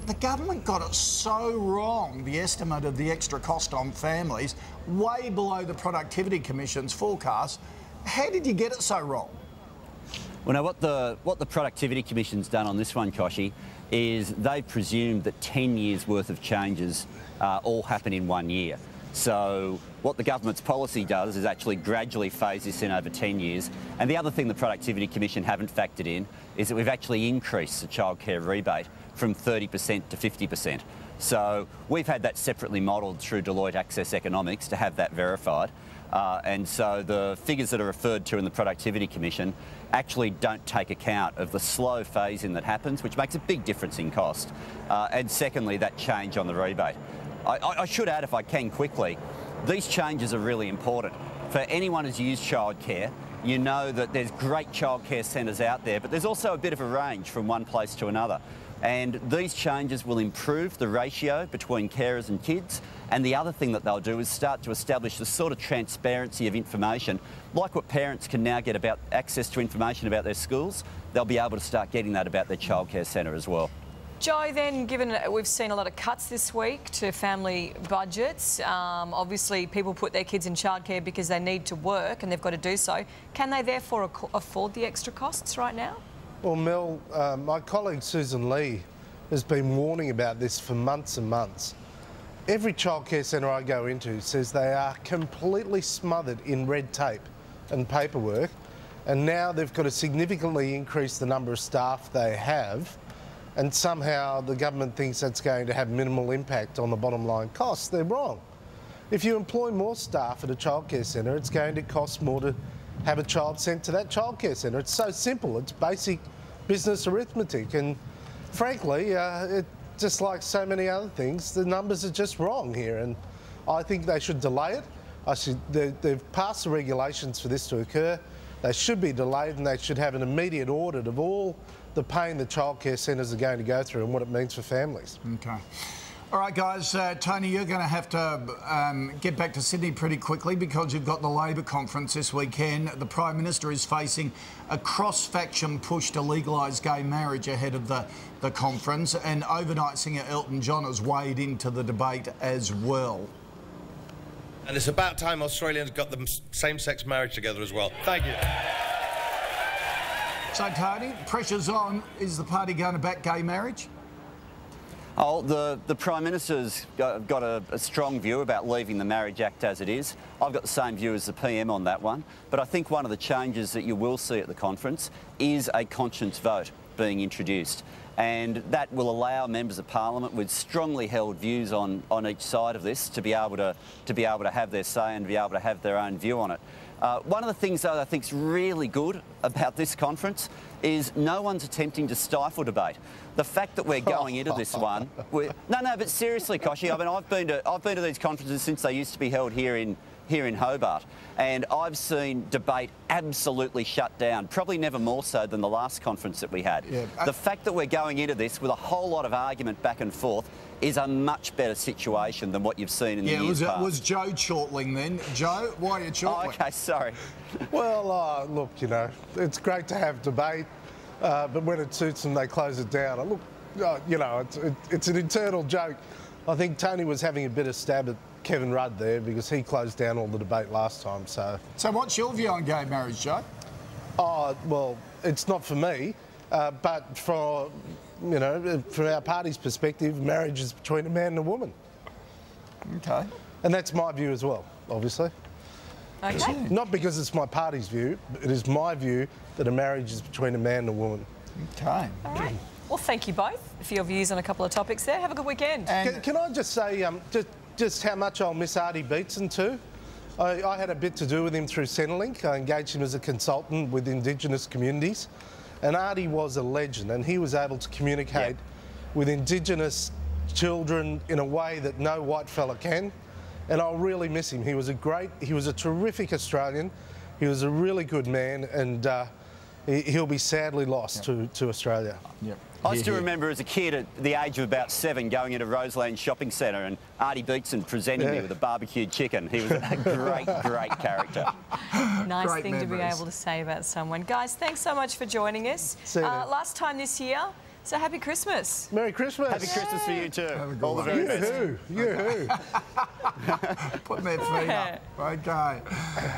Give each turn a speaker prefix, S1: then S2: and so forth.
S1: the government got it so wrong, the estimate of the extra cost on families, way below the Productivity Commission's forecast. How did you get it so wrong?
S2: Well, now, what the Productivity Commission's done on this one, Kochie, is they've presumed that 10 years' worth of changes all happen in 1 year. So what the government's policy does is actually gradually phase this in over 10 years. And the other thing the Productivity Commission haven't factored in is that we've actually increased the childcare rebate from 30% to 50%. So we've had that separately modelled through Deloitte Access Economics to have that verified. And so the figures that are referred to in the Productivity Commission actually don't take account of the slow phase-in that happens, which makes a big difference in cost. And secondly, that change on the rebate. I should add, if I can quickly, these changes are really important. For anyone who's used childcare, you know that there's great childcare centres out there, but there's also a bit of a range from one place to another. And these changes will improve the ratio between carers and kids. And the other thing that they'll do is start to establish the sort of transparency of information, like what parents can now get about access to information about their schools. They'll be able to start getting that about their childcare centre as well.
S3: Joe, then, given we've seen a lot of cuts this week to family budgets, obviously people put their kids in childcare because they need to work and they've got to do so. Can they therefore afford the extra costs right now?
S4: Well, Mel, my colleague Susan Lee has been warning about this for months and months. Every childcare centre I go into says they are completely smothered in red tape and paperwork, and now they've got to significantly increase the number of staff they have, and somehow the government thinks that's going to have minimal impact on the bottom line costs. They're wrong. If you employ more staff at a childcare centre, it's going to cost more to have a child sent to that childcare centre. It's so simple. It's basic business arithmetic, and frankly, just like so many other things, the numbers are just wrong here, and I think they should delay it. They've passed the regulations for this to occur. They should be delayed, and they should have an immediate audit of all the pain the childcare centres are going to go through and what it means for families.
S1: Okay. All right, guys, Tony, you're going to have to get back to Sydney pretty quickly because you've got the Labor conference this weekend. The Prime Minister is facing a cross-faction push to legalise gay marriage ahead of the conference, and overnight singer Elton John has weighed into the debate as well.
S5: And it's about time Australians got the same-sex marriage together as well. Thank you.
S1: So, Tony, pressure's on. Is the party going to back gay marriage?
S2: Oh, the Prime Minister's got a strong view about leaving the Marriage Act as it is. I've got the same view as the PM on that one. But I think one of the changes that you will see at the conference is a conscience vote being introduced. And that will allow members of Parliament with strongly held views on each side of this to be able to have their say and to be able to have their own view on it. One of the things that I think is really good about this conference is no one's attempting to stifle debate. The fact that we're going into this one... No, but seriously, Kochie, I mean, I've been to these conferences since they used to be held here in Hobart, and I've seen debate absolutely shut down, probably never more so than the last conference that we had. Yeah. The fact that we're going into this with a whole lot of argument back and forth is a much better situation than what you've seen in the years past.
S1: Was Joe chortling then? Joe, why are you chortling?
S2: Oh, OK, sorry.
S4: Well, look, you know, it's great to have debate, but when it suits them, they close it down. Look, you know, it's an internal joke. I think Tony was having a bit of stab at Kevin Rudd there because he closed down all the debate last time. So
S1: what's your view on gay marriage, Joe?
S4: Oh, well, it's not for me, but from our party's perspective, marriage is between a man and a woman.
S1: Okay.
S4: And that's my view as well, obviously.
S3: Okay.
S4: Not because it's my party's view, but it is my view that a marriage is between a man and a woman.
S1: Okay.
S3: All right. Well, thank you both for your views on a couple of topics there. Have a good weekend.
S4: Can I just say just how much I'll miss Artie Beetson too? I had a bit to do with him through Centrelink. I engaged him as a consultant with Indigenous communities, and Artie was a legend, and he was able to communicate with Indigenous children in a way that no white fella can, and I'll really miss him. He was a terrific Australian. He was a really good man, and he'll be sadly lost to Australia.
S2: Yep. I still remember as a kid at the age of about 7 going into Roseland Shopping Centre and Artie Beetson presenting me with a barbecued chicken. He was a great character.
S3: Nice thing to be able to say about someone. Guys, thanks so much for joining us.
S4: See you then.
S3: Last time this year, So happy Christmas.
S4: Merry Christmas.
S2: Happy Christmas for you too.
S1: Have a good
S2: All the
S1: one.
S2: very best.
S4: You-hoo. You-hoo.
S1: Putting their feet up. Okay.